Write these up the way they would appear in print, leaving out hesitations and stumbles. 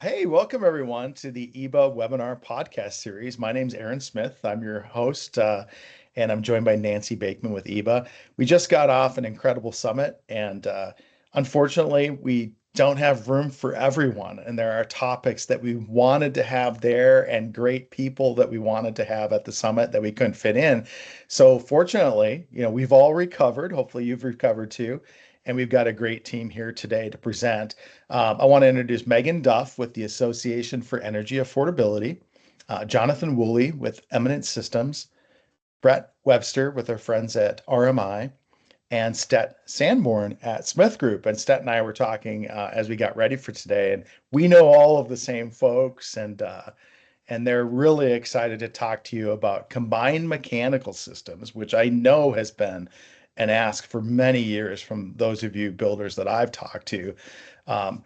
Hey, welcome everyone to the EBA webinar podcast series. My name's Aaron Smith. I'm your host, and I'm joined by Nancy Bakeman with EBA. We just got off an incredible summit, and unfortunately, we don't have room for everyone. And there are topics that we wanted to have there and great people that we wanted to have at the summit that we couldn't fit in. So fortunately, we've all recovered. Hopefully, you've recovered too. And we've got a great team here today to present. I want to introduce Megan Duff with the Association for Energy Affordability, Jonathan Woolley with Eminent Systems, Brett Webster with our friends at RMI, and Stet Sanborn at Smith Group. And Stet and I were talking as we got ready for today, and we know all of the same folks, and they're really excited to talk to you about combined mechanical systems, which I know has been an ask for many years from those of you builders that I've talked to. Um,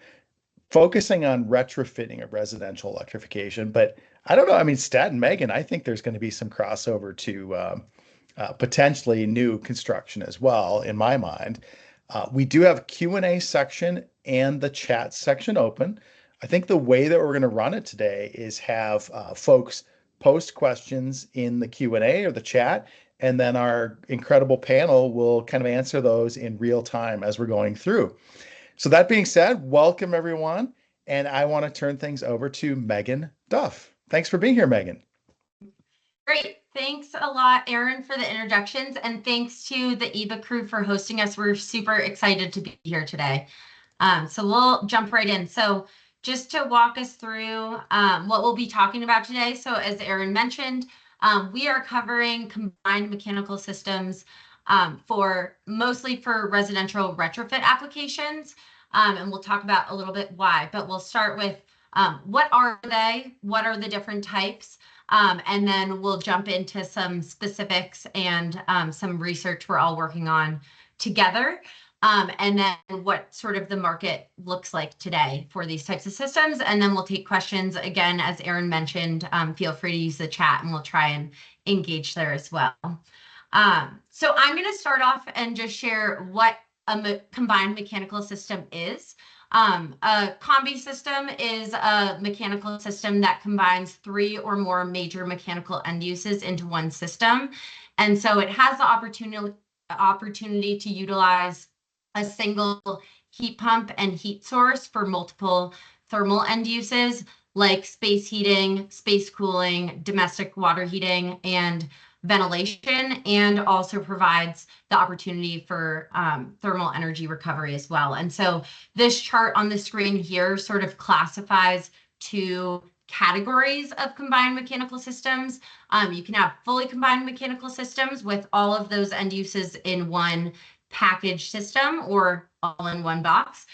Focusing on retrofitting of residential electrification. But I don't know. I mean, Stat and Megan, I think there's going to be some crossover to potentially new construction as well, in my mind. We do have a Q&A section and the chat section open. I think the way that we're going to run it today is have folks post questions in the Q&A or the chat, and then our incredible panel will kind of answer those in real time as we're going through. So that being said, welcome everyone. And I want to turn things over to Megan Duff. Thanks for being here, Megan. Great. Thanks a lot, Aaron, for the introductions, and thanks to the EBA crew for hosting us. We're super excited to be here today. So we'll jump right in. So just to walk us through what we'll be talking about today. So as Aaron mentioned, we are covering combined mechanical systems mostly for residential retrofit applications. And we'll talk about a little bit why, but we'll start with what are they? What are the different types? And then we'll jump into some specifics and some research we're all working on together. And then what sort of the market looks like today for these types of systems. And then we'll take questions again, as Aaron mentioned, feel free to use the chat and we'll try and engage there as well. So I'm going to start off and just share what a combined mechanical system is. A combi system is a mechanical system that combines 3 or more major mechanical end uses into one system. And so it has the opportunity to utilize a single heat pump and heat source for multiple thermal end uses like space heating, space cooling, domestic water heating, and ventilation, and also provides the opportunity for thermal energy recovery as well. And so this chart on the screen here sort of classifies 2 categories of combined mechanical systems. You can have fully combined mechanical systems with all of those end uses in one package system or all in one box.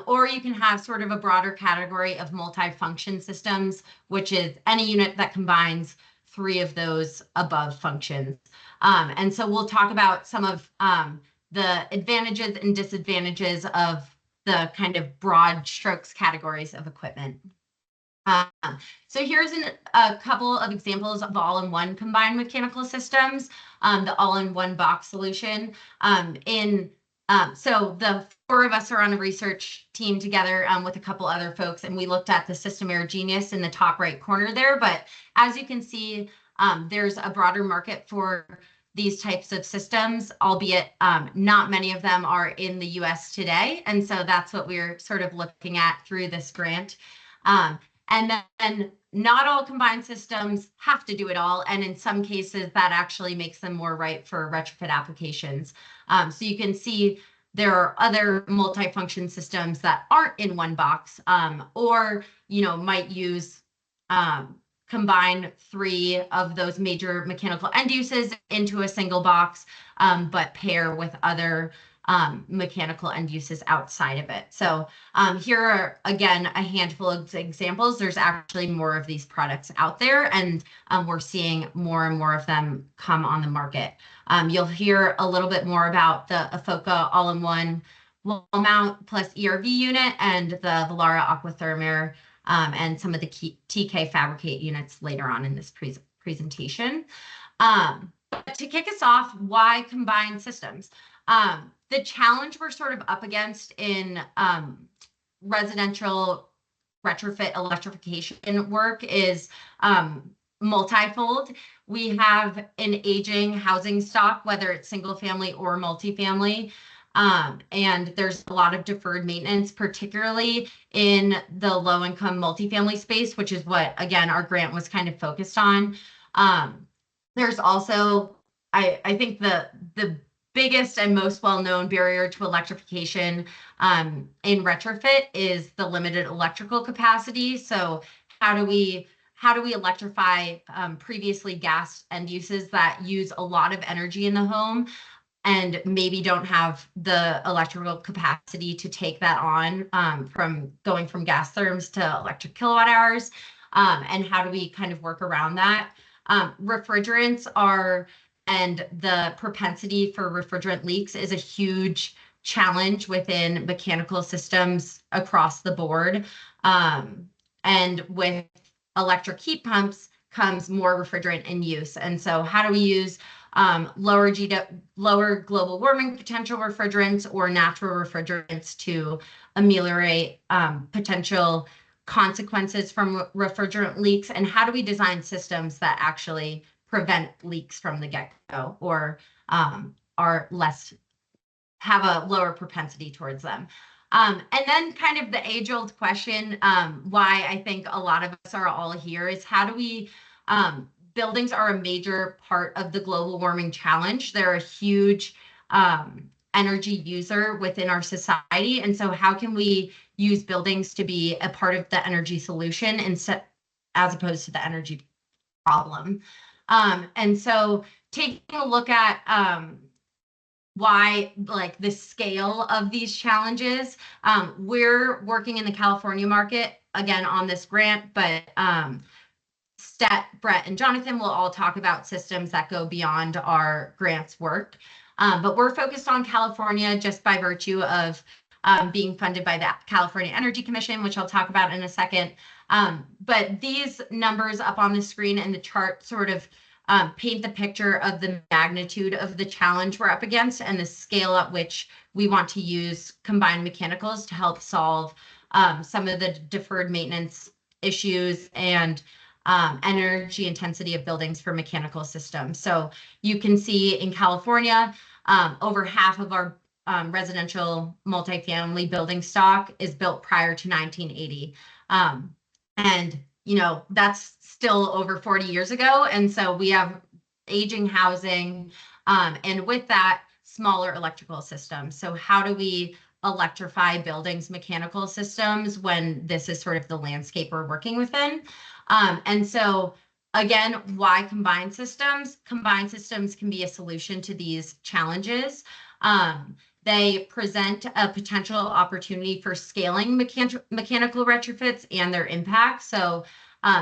Or you can have sort of a broader category of multi-function systems, which is any unit that combines 3 of those above functions. And so we'll talk about some of the advantages and disadvantages of the kind of broad strokes categories of equipment. So here's a couple of examples of all-in-one combined mechanical systems, the all-in-one box solution. So the 4 of us are on a research team together with a couple other folks, and we looked at the System Genius in the top right corner there. But as you can see, there's a broader market for these types of systems, albeit not many of them are in the US today. And so that's what we're sort of looking at through this grant. And then not all combined systems have to do it all. And in some cases, that actually makes them more right for retrofit applications. So you can see there are other multifunction systems that aren't in one box, or might use combine 3 of those major mechanical end uses into a single box, but pair with other mechanical end uses outside of it. So here are, again, a handful of examples. There's actually more of these products out there, and we're seeing more and more of them come on the market. You'll hear a little bit more about the Afoca all-in-one wall mount plus ERV unit and the Velara Aquatherm and some of the TK Fabricate units later on in this presentation. But to kick us off, why combined systems? The challenge we're sort of up against in residential retrofit electrification work is multifold. We have an aging housing stock, whether it's single family or multifamily. And there's a lot of deferred maintenance, particularly in the low income multifamily space, which is what, again, our grant was kind of focused on. There's also, I think the biggest and most well-known barrier to electrification in retrofit is the limited electrical capacity. So how do we electrify previously gas end uses that use a lot of energy in the home and maybe don't have the electrical capacity to take that on from going from gas therms to electric kilowatt hours? And how do we kind of work around that? Refrigerants are, and the propensity for refrigerant leaks is a huge challenge within mechanical systems across the board. And with electric heat pumps comes more refrigerant in use. And so how do we use lower global warming potential refrigerants or natural refrigerants to ameliorate potential consequences from refrigerant leaks? And how do we design systems that actually prevent leaks from the get-go or are less, have a lower propensity towards them? And then kind of the age-old question, why I think a lot of us are all here is how do we, buildings are a major part of the global warming challenge. They're a huge energy user within our society. And so how can we use buildings to be a part of the energy solution instead, as opposed to the energy problem? And so taking a look at why, like, the scale of these challenges, we're working in the California market again on this grant, but Stet, Brett, and Jonathan will all talk about systems that go beyond our grants work. But we're focused on California just by virtue of being funded by the California Energy Commission, which I'll talk about in a second. But these numbers up on the screen and the chart sort of paint the picture of the magnitude of the challenge we're up against and the scale at which we want to use combined mechanicals to help solve some of the deferred maintenance issues and energy intensity of buildings for mechanical systems. So you can see in California, over half of our residential multifamily building stock is built prior to 1980. And, you know, that's still over 40 years ago. And so we have aging housing, and with that, smaller electrical systems. So how do we electrify buildings' mechanical systems when this is sort of the landscape we're working within? And so again, why combined systems? Combined systems can be a solution to these challenges. They present a potential opportunity for scaling mechanical retrofits and their impact. So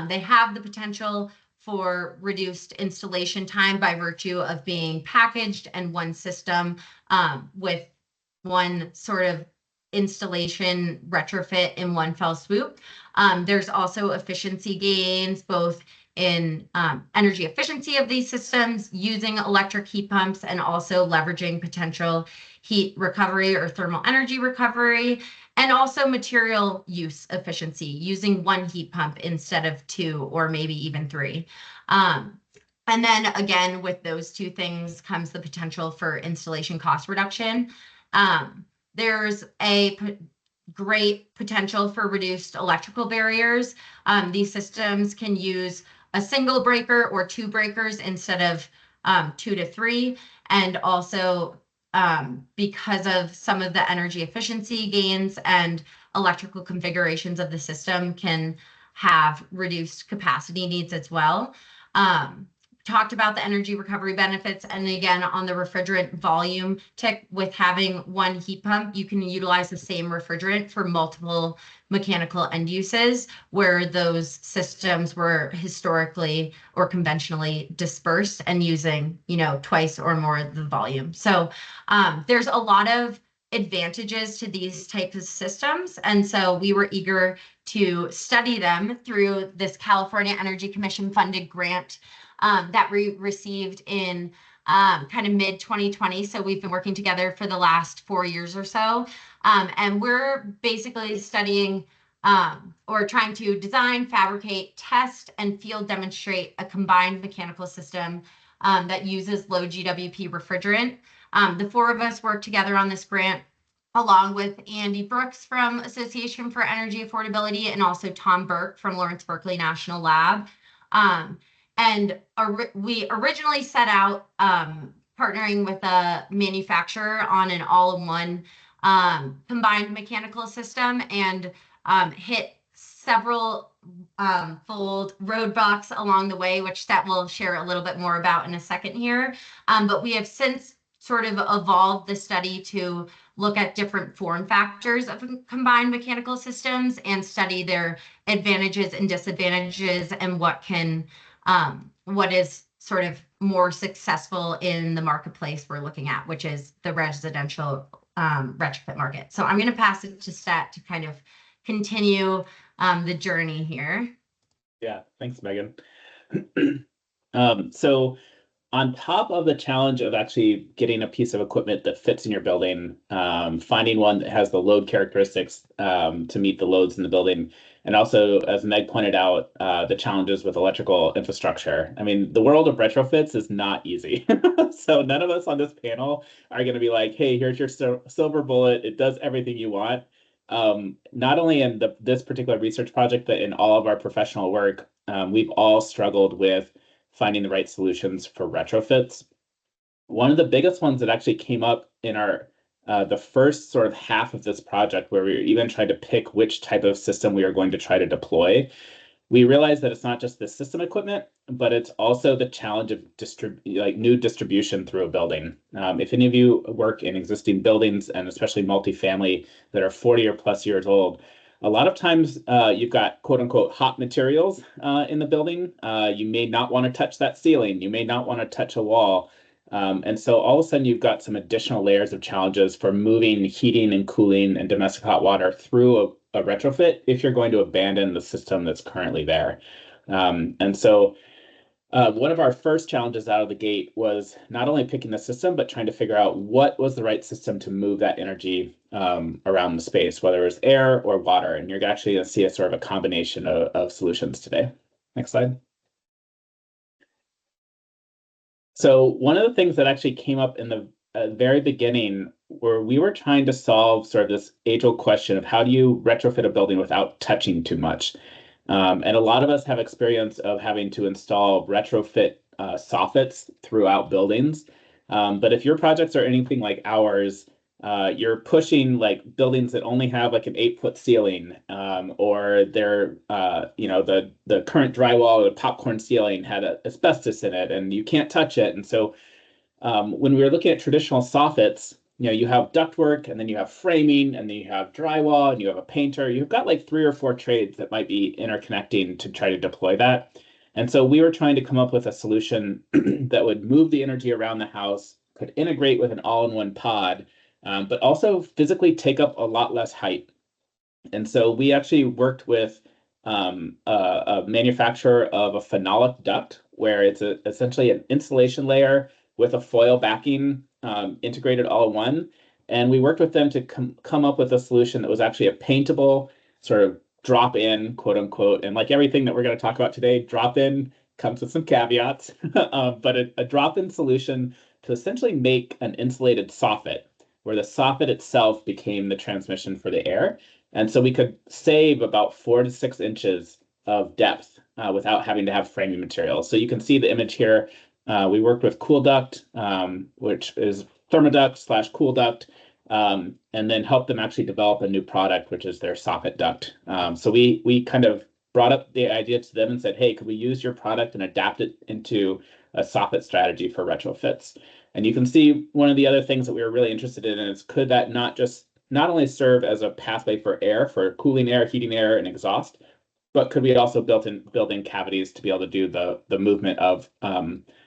they have the potential for reduced installation time by virtue of being packaged and one system with one sort of installation retrofit in one fell swoop. There's also efficiency gains, both in energy efficiency of these systems, using electric heat pumps, and also leveraging potential heat recovery or thermal energy recovery, and also material use efficiency, using one heat pump instead of two or maybe even three. And then again, with those two things comes the potential for installation cost reduction. There's a great potential for reduced electrical barriers. These systems can use a single breaker or two breakers instead of 2 to 3. And also because of some of the energy efficiency gains and electrical configurations of the system can have reduced capacity needs as well. Talked about the energy recovery benefits, and again on the refrigerant volume tick, with having one heat pump you can utilize the same refrigerant for multiple mechanical end uses where those systems were historically or conventionally dispersed and using, you know, twice or more the volume. So there's a lot of advantages to these types of systems, and so we were eager to study them through this California Energy Commission funded grant that we received in kind of mid 2020. So we've been working together for the last 4 years or so. And we're basically studying or trying to design, fabricate, test, and field demonstrate a combined mechanical system that uses low GWP refrigerant. The four of us worked together on this grant, along with Andy Brooks from Association for Energy Affordability and also Tom Burke from Lawrence Berkeley National Lab. And we originally set out partnering with a manufacturer on an all-in-one combined mechanical system, and hit several fold roadblocks along the way, which Seth will share a little bit more about in a second here. But we have since sort of evolved the study to look at different form factors of combined mechanical systems and study their advantages and disadvantages and what is sort of more successful in the marketplace we're looking at, which is the residential retrofit market. So I'm going to pass it to Seth to kind of continue the journey here. Yeah, thanks, Megan. So on top of the challenge of actually getting a piece of equipment that fits in your building, finding one that has the load characteristics to meet the loads in the building, and also, as Meg pointed out, the challenges with electrical infrastructure. I mean, the world of retrofits is not easy. So none of us on this panel are going to be like, hey, here's your silver bullet. It does everything you want. Not only in this particular research project, but in all of our professional work, we've all struggled with finding the right solutions for retrofits. One of the biggest ones that actually came up in our the first sort of half of this project, where we were even trying to pick which type of system we are going to try to deploy, we realized that it's not just the system equipment, but it's also the challenge of new distribution through a building. If any of you work in existing buildings, and especially multifamily that are 40 or plus years old, a lot of times you've got quote unquote hot materials in the building. You may not want to touch that ceiling. You may not want to touch a wall. And so all of a sudden you've got some additional layers of challenges for moving heating and cooling and domestic hot water through a retrofit if you're going to abandon the system that's currently there. And so one of our first challenges out of the gate was not only picking the system, but trying to figure out what was the right system to move that energy around the space, whether it was air or water. And you're actually going to see a sort of a combination of solutions today. Next slide. So one of the things that actually came up in the very beginning, where we were trying to solve sort of this age-old question of how do you retrofit a building without touching too much? And a lot of us have experience of having to install retrofit soffits throughout buildings. But if your projects are anything like ours, you're pushing like buildings that only have like an 8-foot ceiling, or they're, the current drywall or the popcorn ceiling had asbestos in it and you can't touch it. And so when we were looking at traditional soffits, you have ductwork, and then you have framing, and then you have drywall, and you have a painter. You've got like 3 or 4 trades that might be interconnecting to try to deploy that. And so we were trying to come up with a solution that would move the energy around the house, could integrate with an all-in-one pod, but also physically take up a lot less height. And so we actually worked with a manufacturer of a phenolic duct, where it's essentially an insulation layer with a foil backing integrated all in one. And we worked with them to come up with a solution that was actually a paintable sort of drop-in, quote unquote. And like everything that we're going to talk about today, drop-in comes with some caveats, but a drop-in solution to essentially make an insulated soffit, where the soffit itself became the transmission for the air. And so we could save about 4 to 6 inches of depth without having to have framing materials. So you can see the image here. We worked with Cool Duct, which is thermoduct / cool duct, and then helped them actually develop a new product, which is their soffit duct. So we kind of brought up the idea to them and said, hey, could we use your product and adapt it into a soffit strategy for retrofits? And you can see one of the other things that we were really interested in is, could that not only serve as a pathway for air, for cooling air, heating air, and exhaust, but could we also build in cavities to be able to do the movement of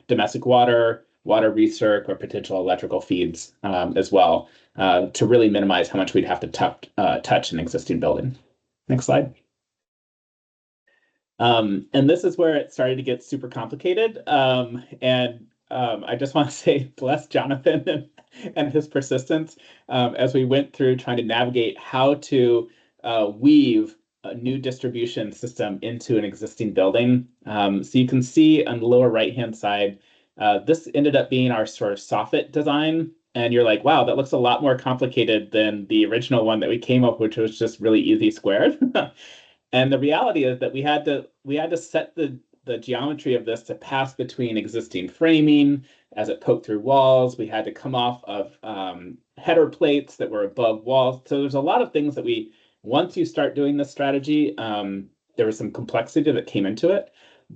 domestic water recirc, or potential electrical feeds as well, to really minimize how much we'd have to touch an existing building. Next slide. And this is where it started to get super complicated. I just want to say, bless Jonathan and his persistence as we went through trying to navigate how to weave a new distribution system into an existing building. So you can see on the lower right-hand side, this ended up being our sort of soffit design. And you're like, wow, that looks a lot more complicated than the original one that we came up, which was just really easy squared. And the reality is that we had to set the geometry of this to pass between existing framing as it poked through walls. We had to come off of header plates that were above walls. So there's a lot of things that once you start doing this strategy, there was some complexity that came into it.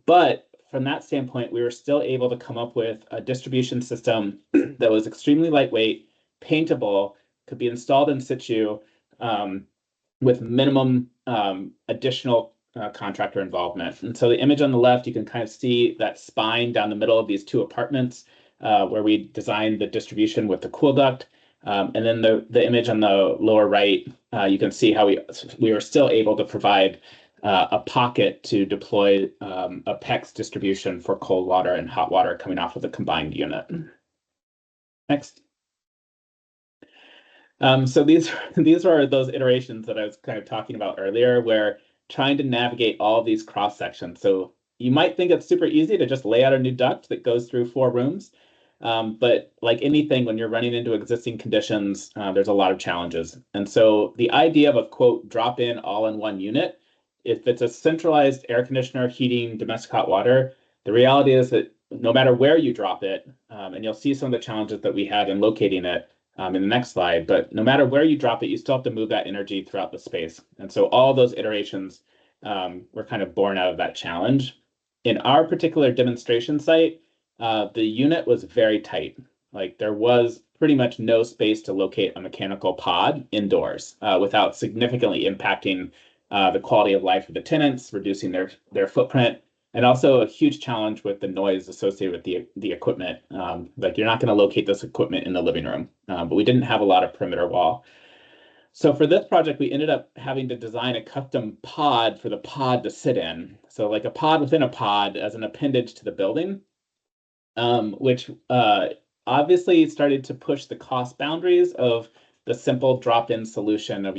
But from that standpoint, we were still able to come up with a distribution system that was extremely lightweight, paintable, could be installed in situ, with minimum additional contractor involvement. And so the image on the left, you can kind of see that spine down the middle of these two apartments where we designed the distribution with the cool duct. And then the image on the lower right, you can see how we were still able to provide a pocket to deploy a PEX distribution for cold water and hot water coming off of the combined unit. Next. So these are those iterations that I was kind of talking about earlier, where trying to navigate all these cross sections. So you might think it's super easy to just lay out a new duct that goes through 4 rooms. But like anything, when you're running into existing conditions, there's a lot of challenges. And so the idea of a quote, drop in all in one unit, if it's a centralized air conditioner, heating, domestic hot water, the reality is that no matter where you drop it, and you'll see some of the challenges that we had in locating it in the next slide, but no matter where you drop it, you still have to move that energy throughout the space. And so all those iterations were kind of born out of that challenge. In our particular demonstration site, the unit was very tight. Like there was pretty much no space to locate a mechanical pod indoors without significantly impacting the quality of life of the tenants, reducing their footprint, and also a huge challenge with the noise associated with the equipment. Like you're not going to locate this equipment in the living room, but we didn't have a lot of perimeter wall. So for this project, we ended up having to design a custom pod for the pod to sit in. So like a pod within a pod as an appendage to the building, which obviously started to push the cost boundaries of the simple drop-in solution of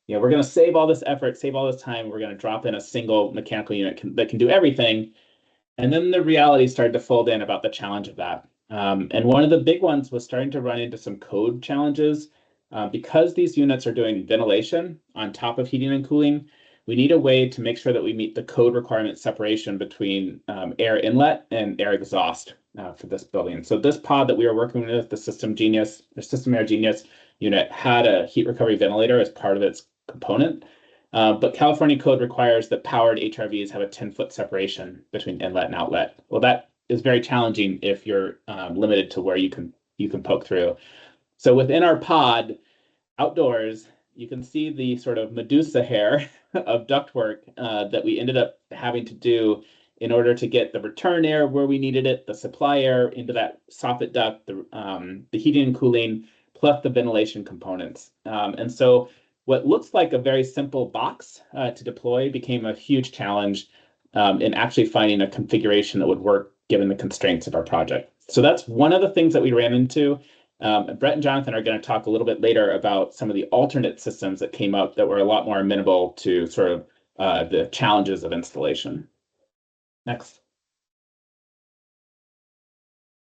we're going to save all this effort, save all this time. We're going to drop in a single mechanical unit that can do everything. And then the reality started to fold in about the challenge of that. And one of the big ones was starting to run into some code challenges. Because these units are doing ventilation on top of heating and cooling, we need a way to make sure that we meet the code requirement separation between air inlet and air exhaust for this building. So this pod that we were working with, the System Air Genius unit, had a heat recovery ventilator as part of its component. But California code requires that powered HRVs have a 10-foot separation between inlet and outlet. Well, that is very challenging if you're limited to where you can poke through. So within our pod, outdoors, you can see the sort of Medusa hair of ductwork that we ended up having to do in order to get the return air where we needed it, the supply air into that soffit duct, the heating and cooling, plus the ventilation components. And so what looks like a very simple box to deploy became a huge challenge in actually finding a configuration that would work given the constraints of our project. So that's one of the things that we ran into. Brett and Jonathan are going to talk a little bit later about some of the alternate systems that came up that were a lot more amenable to sort of the challenges of installation. Next.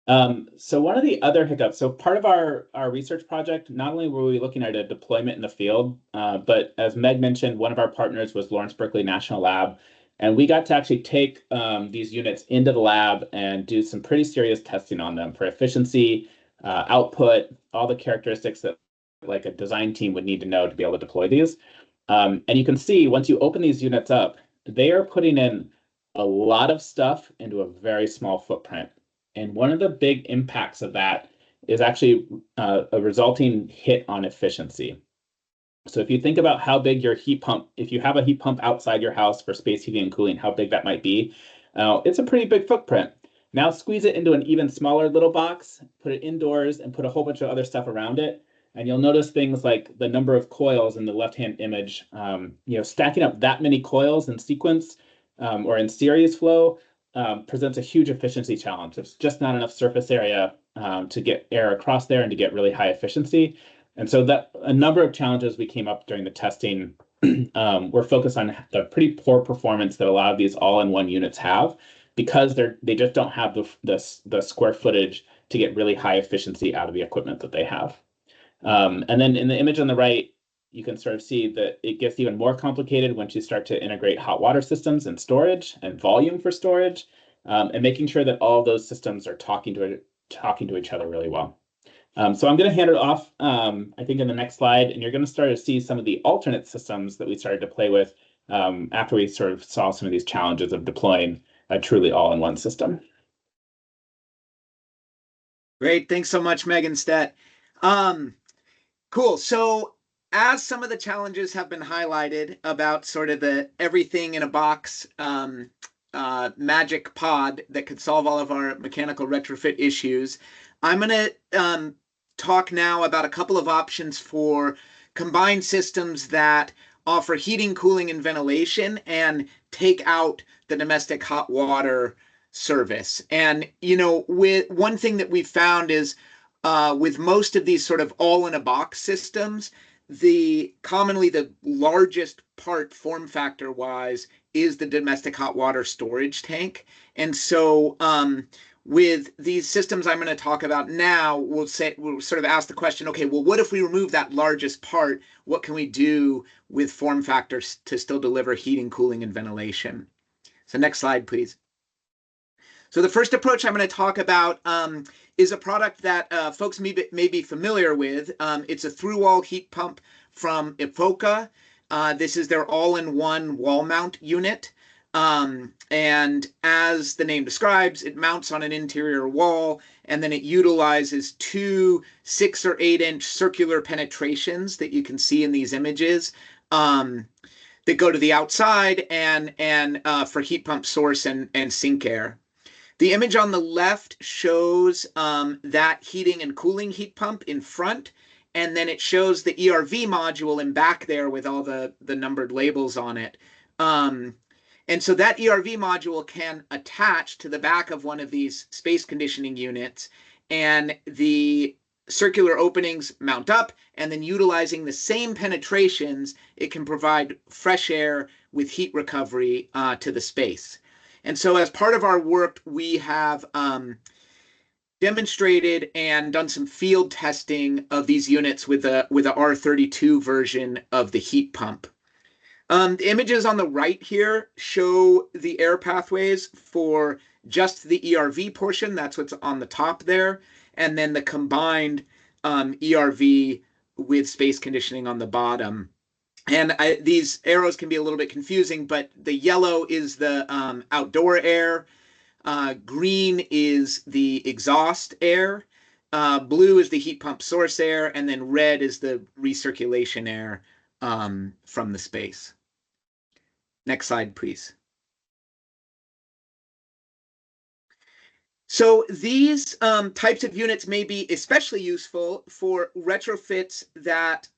So one of the other hiccups, so part of our research project, not only were we looking at a deployment in the field, but as Meg mentioned, one of our partners was Lawrence Berkeley National Lab. And we got to actually take these units into the lab and do some pretty serious testing on them for efficiency, output, all the characteristics that like a design team would need to know to be able to deploy these. And you can see once you open these units up, they are putting in a lot of stuff into a very small footprint. And one of the big impacts of that is actually a resulting hit on efficiency. So if you think about how big your heat pump, if you have a heat pump outside your house for space heating and cooling, how big that might be, it's a pretty big footprint. Now squeeze it into an even smaller little box, put it indoors, and put a whole bunch of other stuff around it. And you'll notice things like the number of coils in the left-hand image. Stacking up that many coils in sequence or in series flow presents a huge efficiency challenge. There's just not enough surface area to get air across there and to get really high efficiency. And so that a number of challenges we came up during the testing we're focused on the pretty poor performance that a lot of these all-in-one units have because they just don't have the square footage to get really high efficiency out of the equipment that they have. And then in the image on the right, you can sort of see that it gets even more complicated once you start to integrate hot water systems and storage and volume for storage, and making sure that all those systems are talking to each other really well. So I'm going to hand it off, I think, in the next slide, and you're going to start to see some of the alternate systems that we started to play with after we sort of saw some of these challenges of deploying a truly all-in-one system. Great. Thanks so much, Megan Stett. Cool. So as some of the challenges have been highlighted about sort of the everything in a box magic pod that could solve all of our mechanical retrofit issues, I'm going to talk now about a couple of options for combined systems that offer heating, cooling, and ventilation and take out the domestic hot water service. And, you know, with one thing that we've found is with most of these sort of all-in-a-box systems, commonly the largest part form factor wise is the domestic hot water storage tank. And so with these systems I'm going to talk about now, we'll sort of ask the question, okay, well, what if we remove that largest part? What can we do with form factors to still deliver heating, cooling, and ventilation? So next slide, please. So the first approach I'm going to talk about is a product that folks may be familiar with. It's a through-wall heat pump from Efoca. This is their all-in-one wall mount unit. And as the name describes, it mounts on an interior wall, and then it utilizes two 6 or 8 inch circular penetrations that you can see in these images that go to the outside and for heat pump source and sink air. The image on the left shows that heating and cooling heat pump in front, and then it shows the ERV module in back there with all the numbered labels on it. And so that ERV module can attach to the back of one of these space conditioning units, and the circular openings mount up, and then utilizing the same penetrations, it can provide fresh air with heat recovery to the space. And so as part of our work, we have demonstrated and done some field testing of these units with a R32 version of the heat pump. The images on the right here show the air pathways for just the ERV portion. That's what's on the top there. And then the combined ERV with space conditioning on the bottom. And these arrows can be a little bit confusing, but the yellow is the outdoor air. Green is the exhaust air. Blue is the heat pump source air. And then red is the recirculation air from the space. Next slide, please. So these types of units may be especially useful for retrofits that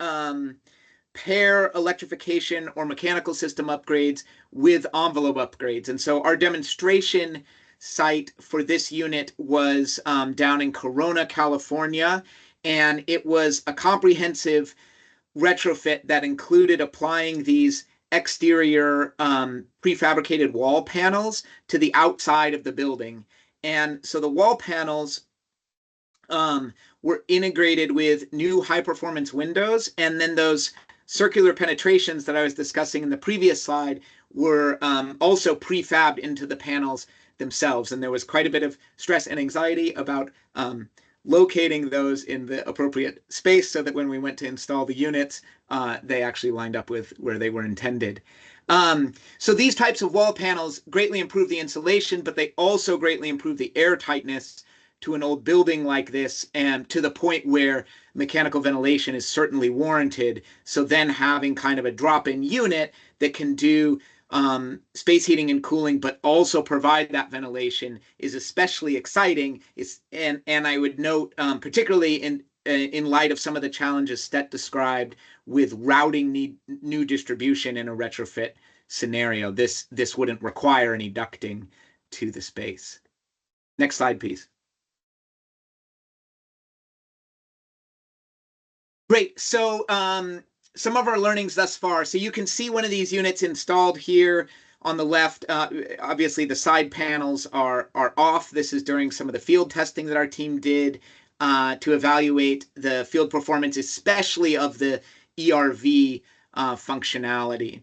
pair electrification or mechanical system upgrades with envelope upgrades. And so our demonstration site for this unit was down in Corona, California, and it was a comprehensive retrofit that included applying these exterior prefabricated wall panels to the outside of the building. And so the wall panels were integrated with new high performance windows, and then those circular penetrations that I was discussing in the previous slide were also prefabbed into the panels themselves. And there was quite a bit of stress and anxiety about locating those in the appropriate space so that when we went to install the units, they actually lined up with where they were intended. So these types of wall panels greatly improve the insulation, but they also greatly improve the air tightness to an old building like this, and to the point where mechanical ventilation is certainly warranted. So then having kind of a drop-in unit that can do space heating and cooling, but also provide that ventilation is especially exciting. And I would note, particularly in light of some of the challenges Stett described with routing new distribution in a retrofit scenario, this wouldn't require any ducting to the space. Next slide, please. Great. So some of our learnings thus far. So you can see one of these units installed here on the left. Obviously, the side panels are off. This is during some of the field testing that our team did to evaluate the field performance, especially of the ERV functionality.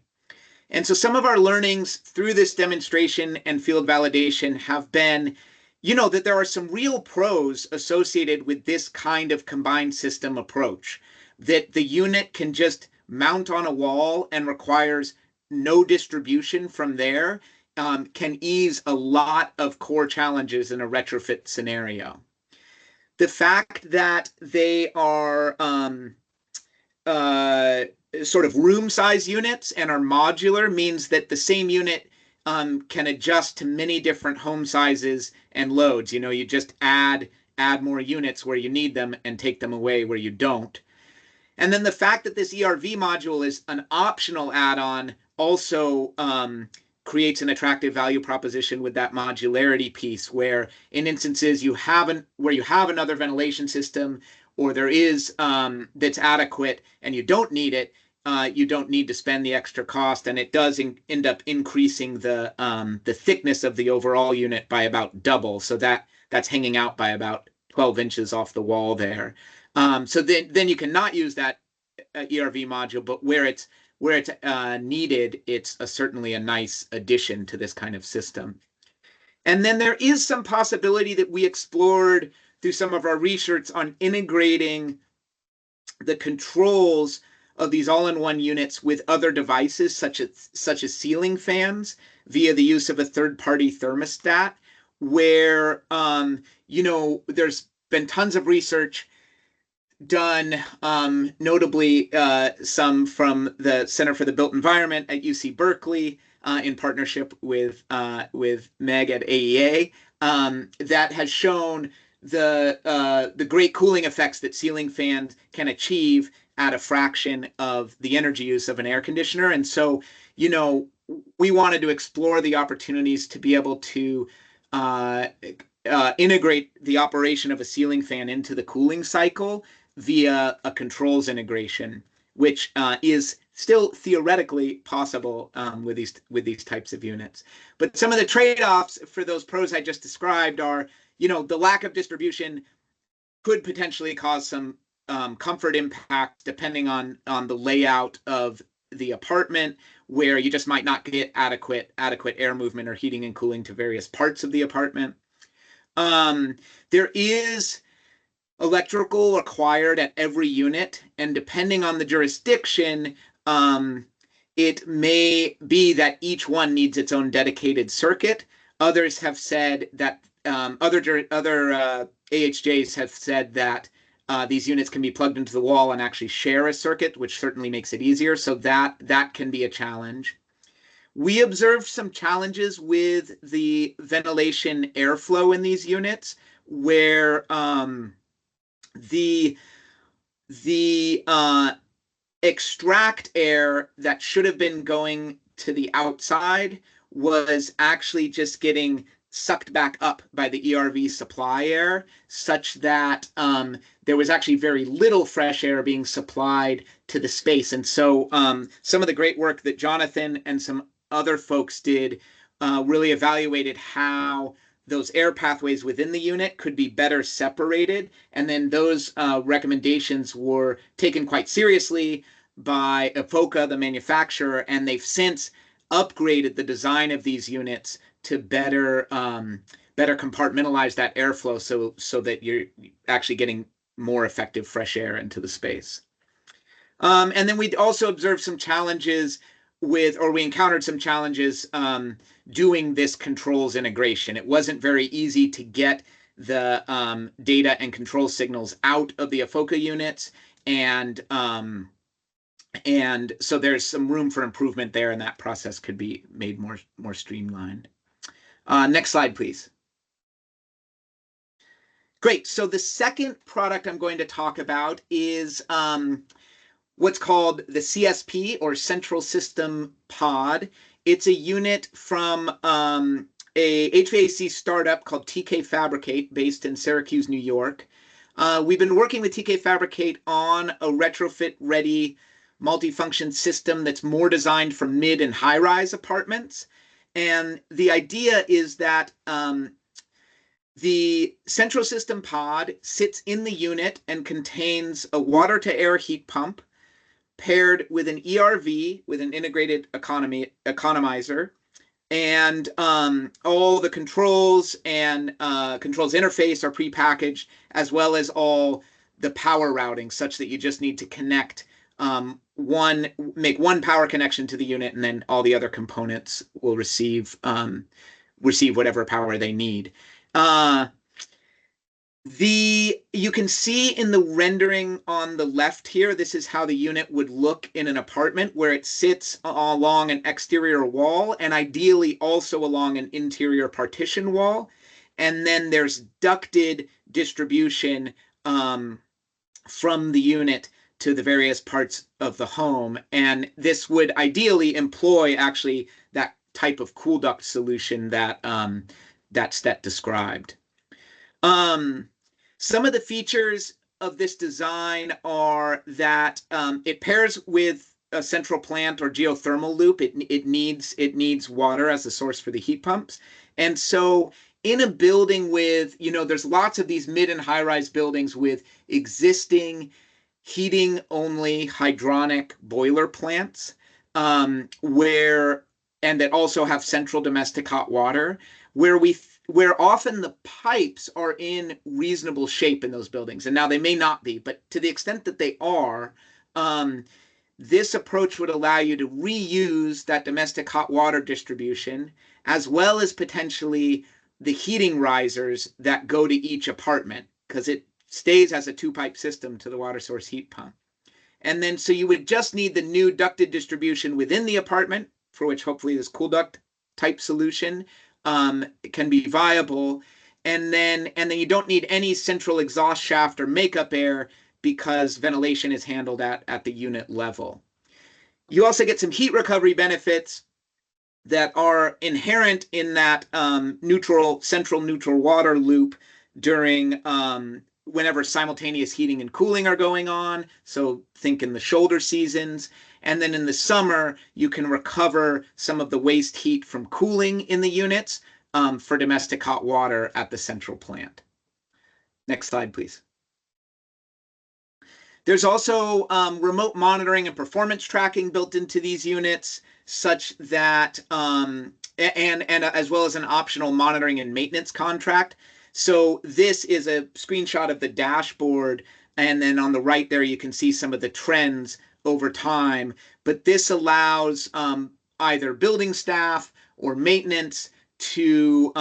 And so some of our learnings through this demonstration and field validation have been, that there are some real pros associated with this kind of combined system approach, that the unit can just mount on a wall and requires no distribution from there, can ease a lot of core challenges in a retrofit scenario. The fact that they are sort of room size units and are modular means that the same unit can adjust to many different home sizes and loads. You just add more units where you need them and take them away where you don't. And then the fact that this ERV module is an optional add-on also creates an attractive value proposition with that modularity piece, where in instances where you have another ventilation system, or there is that's adequate and you don't need it, you don't need to spend the extra cost, and it does end up increasing the thickness of the overall unit by about double. So that's hanging out by about 12 inches off the wall there. So then you cannot use that ERV module, but where it's needed, it's certainly a nice addition to this kind of system. And then there is some possibility that we explored through some of our research on integrating the controls of these all-in-one units with other devices, such as ceiling fans, via the use of a third-party thermostat, where there's been tons of research done, notably some from the Center for the Built Environment at UC Berkeley, in partnership with Meg at AEA, that has shown the great cooling effects that ceiling fans can achieve at a fraction of the energy use of an air conditioner. And so, we wanted to explore the opportunities to be able to integrate the operation of a ceiling fan into the cooling cycle via a controls integration, which is still theoretically possible with these types of units. But some of the trade-offs for those pros I just described are, the lack of distribution could potentially cause some comfort impact depending on the layout of the apartment, where you just might not get adequate air movement or heating and cooling to various parts of the apartment. There is electrical required at every unit, and depending on the jurisdiction, it may be that each one needs its own dedicated circuit. Others have said that other AHJs have said that these units can be plugged into the wall and actually share a circuit, which certainly makes it easier. So that can be a challenge. We observed some challenges with the ventilation airflow in these units, where the extract air that should have been going to the outside was actually just getting sucked back up by the ERV supply air, such that there was actually very little fresh air being supplied to the space. And so some of the great work that Jonathan and some other folks did really evaluated how those air pathways within the unit could be better separated. And then those recommendations were taken quite seriously by Evoca, the manufacturer, and they've since upgraded the design of these units to better compartmentalize that airflow so that you're actually getting more effective fresh air into the space. And then we also observed some challenges we encountered some challenges doing this controls integration. It wasn't very easy to get the data and control signals out of the Evoca units, and so there's some room for improvement there, and that process could be made more streamlined. Next slide, please. Great. So the second product I'm going to talk about is what's called the CSP, or Central System Pod. It's a unit from a HVAC startup called TK Fabricate, based in Syracuse, New York. We've been working with TK Fabricate on a retrofit-ready multifunction system that's more designed for mid and high-rise apartments. And the idea is that the central system pod sits in the unit and contains a water-to-air heat pump paired with an ERV, with an integrated economizer, and all the controls and controls interface are prepackaged, as well as all the power routing, such that you just need to connect make one power connection to the unit, and then all the other components will receive whatever power they need. You can see in the rendering on the left here, this is how the unit would look in an apartment, where it sits along an exterior wall and ideally also along an interior partition wall. And then there's ducted distribution from the unit to the various parts of the home. And this would ideally employ actually that type of cool duct solution that Stet described. Some of the features of this design are that it pairs with a central plant or geothermal loop. It needs water as a source for the heat pumps. And so in a building with, there's lots of these mid and high-rise buildings with existing heating only hydronic boiler plants and that also have central domestic hot water, where often the pipes are in reasonable shape in those buildings. And now they may not be, but to the extent that they are, this approach would allow you to reuse that domestic hot water distribution, as well as potentially the heating risers that go to each apartment, because it stays as a two-pipe system to the water source heat pump. And then so you would just need the new ducted distribution within the apartment, for which hopefully this cool duct type solution can be viable. And then you don't need any central exhaust shaft or makeup air, because ventilation is handled at the unit level. You also get some heat recovery benefits that are inherent in that central neutral water loop during whenever simultaneous heating and cooling are going on. So think in the shoulder seasons. And then in the summer, you can recover some of the waste heat from cooling in the units for domestic hot water at the central plant. Next slide, please. There's also remote monitoring and performance tracking built into these units, such that, and as well as an optional monitoring and maintenance contract. So this is a screenshot of the dashboard, and then on the right there, you can see some of the trends over time. But this allows either building staff or maintenance to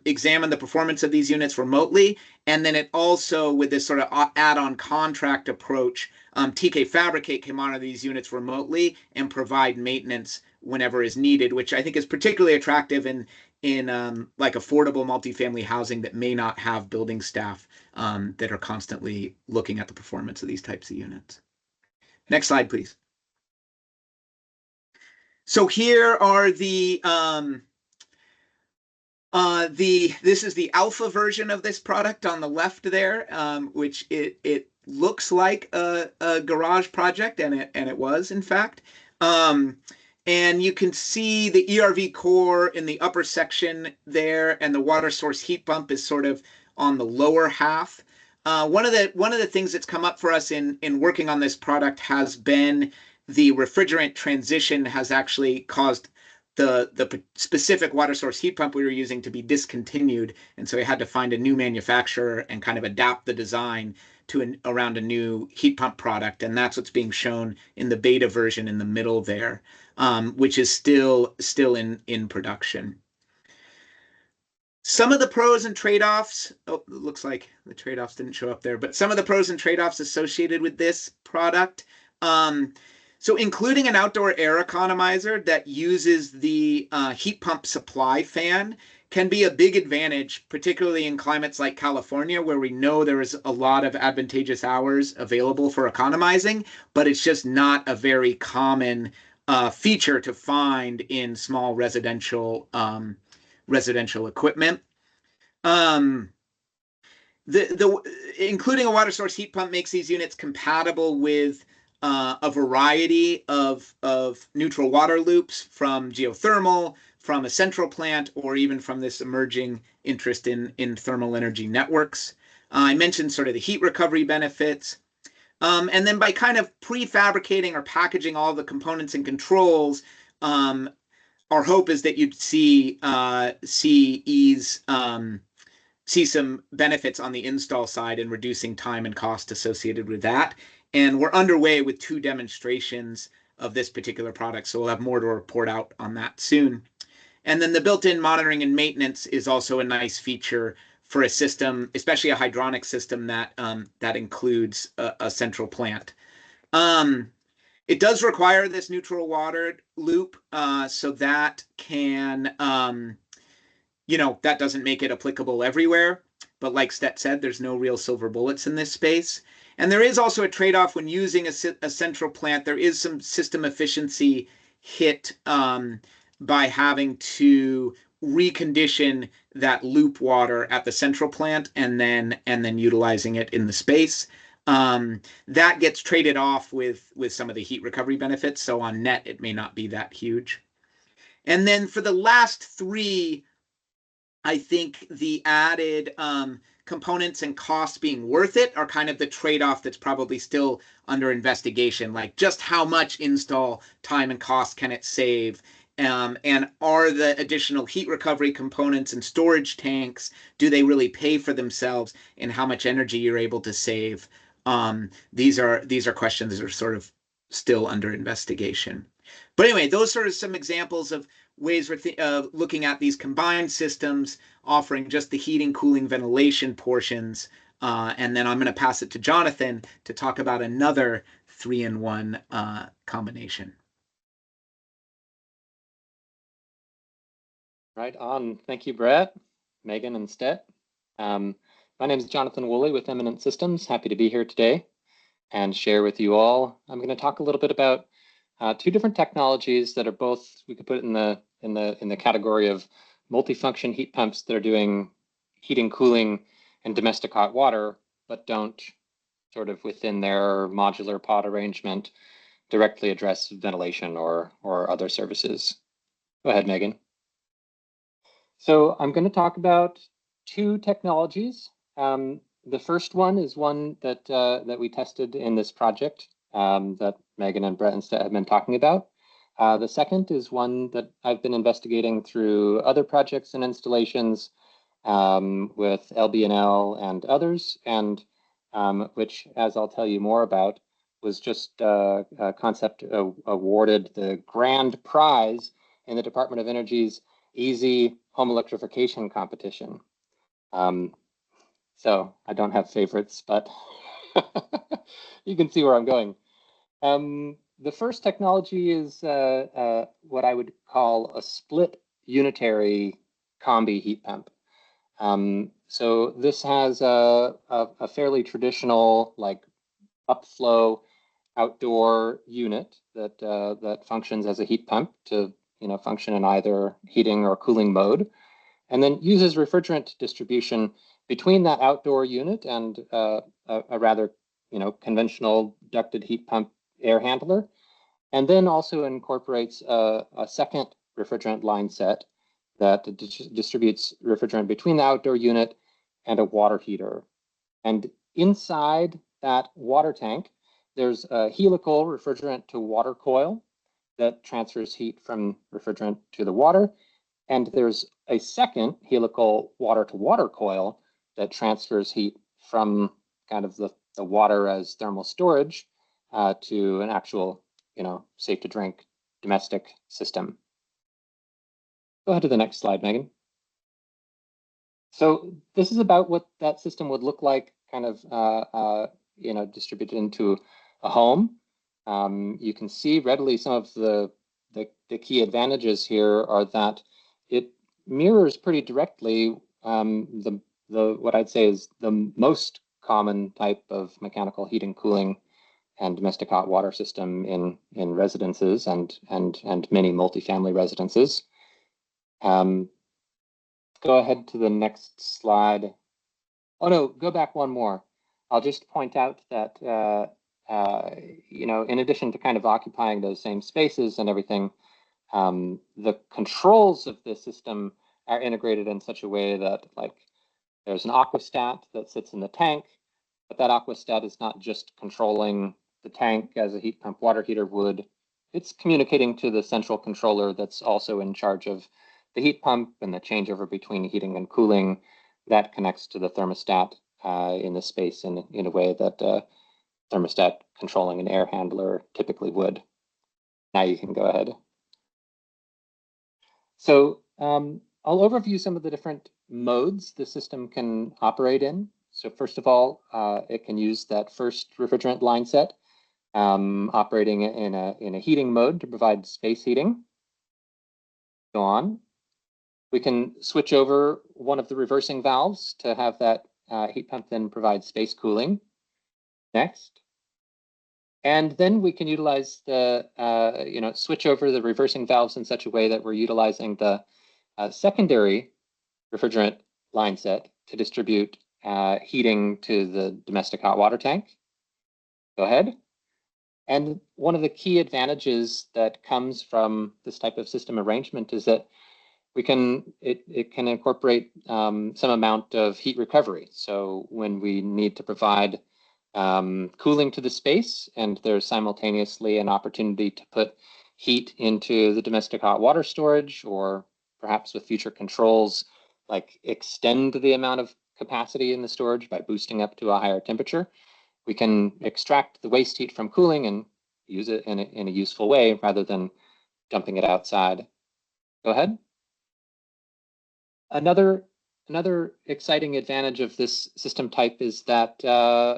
examine the performance of these units remotely. And then it also, with this sort of add-on contract approach, TK Fabricate can monitor these units remotely and provide maintenance whenever is needed, which I think is particularly attractive in like affordable multifamily housing that may not have building staff that are constantly looking at the performance of these types of units. Next slide, please. So here are this is the alpha version of this product on the left there, which it looks like a garage project, and it was, in fact. And you can see the ERV core in the upper section there, and the water source heat pump is sort of on the lower half. One of the things that's come up for us in working on this product has been the refrigerant transition has actually caused the specific water source heat pump we were using to be discontinued. And so we had to find a new manufacturer and kind of adapt the design to around a new heat pump product. And that's what's being shown in the beta version in the middle there, which is still in production. Some of the pros and trade-offs, it looks like the trade-offs didn't show up there, but some of the pros and trade-offs associated with this product. So including an outdoor air economizer that uses the heat pump supply fan can be a big advantage, particularly in climates like California, where we know there is a lot of advantageous hours available for economizing, but it's just not a very common feature to find in small residential equipment. Including a water source heat pump makes these units compatible with a variety of neutral water loops from geothermal, from a central plant, or even from this emerging interest in thermal energy networks. I mentioned sort of the heat recovery benefits. And then by kind of prefabricating or packaging all the components and controls, our hope is that you'd see some benefits on the install side in reducing time and cost associated with that. And we're underway with 2 demonstrations of this particular product, so we'll have more to report out on that soon. And then the built-in monitoring and maintenance is also a nice feature for a system, especially a hydronic system that includes a central plant. It does require this neutral water loop, so that can, that doesn't make it applicable everywhere. But like Stet said, there's no real silver bullets in this space. And there is also a trade-off when using a central plant. There is some system efficiency hit by having to recondition that loop water at the central plant and then utilizing it in the space. That gets traded off with some of the heat recovery benefits. So on net, it may not be that huge. And then for the last 3, I think the added components and costs being worth it are kind of the trade-off that's probably still under investigation, like just how much install time and cost can it save? And are the additional heat recovery components and storage tanks, do they really pay for themselves in how much energy you're able to save? These are questions that are sort of still under investigation. But anyway, those are some examples of ways we're looking at these combined systems, offering just the heating, cooling, ventilation portions. And then I'm going to pass it to Jonathan to talk about another 3-in-1 combination. Right on. Thank you, Brett, Megan, and Stet. My name is Jonathan Woolley with Eminent Systems. Happy to be here today and share with you all. I'm going to talk a little bit about 2 different technologies that are both, we could put in the category of multifunction heat pumps that are doing heating, cooling, and domestic hot water, but don't sort of within their modular pod arrangement directly address ventilation or other services. Go ahead, Megan. So I'm going to talk about 2 technologies. The first one is one that we tested in this project that Megan and Brett and Stet have been talking about. The second is one that I've been investigating through other projects and installations with LB&L and others, and which, as I'll tell you more about, was just a concept awarded the grand prize in the Department of Energy's Easy Home Electrification competition. So I don't have favorites, but you can see where I'm going. The first technology is what I would call a split unitary combi heat pump. So this has a fairly traditional, like, upflow outdoor unit that functions as a heat pump to function in either heating or cooling mode, and then uses refrigerant distribution between that outdoor unit and a rather conventional ducted heat pump air handler, and then also incorporates a second refrigerant line set that distributes refrigerant between the outdoor unit and a water heater. And inside that water tank, there's a helical refrigerant to water coil that transfers heat from refrigerant to the water. And there's a second helical water to water coil that transfers heat from kind of the water as thermal storage to an actual, safe to drink domestic system. Go ahead to the next slide, Megan. So this is about what that system would look like, kind of, distributed into a home. You can see readily some of the key advantages here are that it mirrors pretty directly what I'd say is the most common type of mechanical heating, cooling, and domestic hot water system in residences and many multifamily residences. Go ahead to the next slide. Oh no, go back one more. I'll just point out that in addition to kind of occupying those same spaces and everything, the controls of the system are integrated in such a way that, like, there's an aquastat that sits in the tank, but that aquastat is not just controlling the tank as a heat pump water heater would. It's communicating to the central controller that's also in charge of the heat pump and the changeover between heating and cooling. That connects to the thermostat in the space in a way that thermostat controlling an air handler typically would. Now you can go ahead. So I'll overview some of the different modes the system can operate in. So first of all, it can use that first refrigerant line set, operating in a heating mode to provide space heating. Go on. We can switch over one of the reversing valves to have that heat pump then provide space cooling. Next. And then we can utilize the, switch over the reversing valves in such a way that we're utilizing the secondary refrigerant line set to distribute heating to the domestic hot water tank. Go ahead. And one of the key advantages that comes from this type of system arrangement is that it can incorporate some amount of heat recovery. So when we need to provide cooling to the space, and there's simultaneously an opportunity to put heat into the domestic hot water storage, or perhaps with future controls, like extend the amount of capacity in the storage by boosting up to a higher temperature, we can extract the waste heat from cooling and use it in a useful way rather than dumping it outside. Go ahead. Another exciting advantage of this system type is that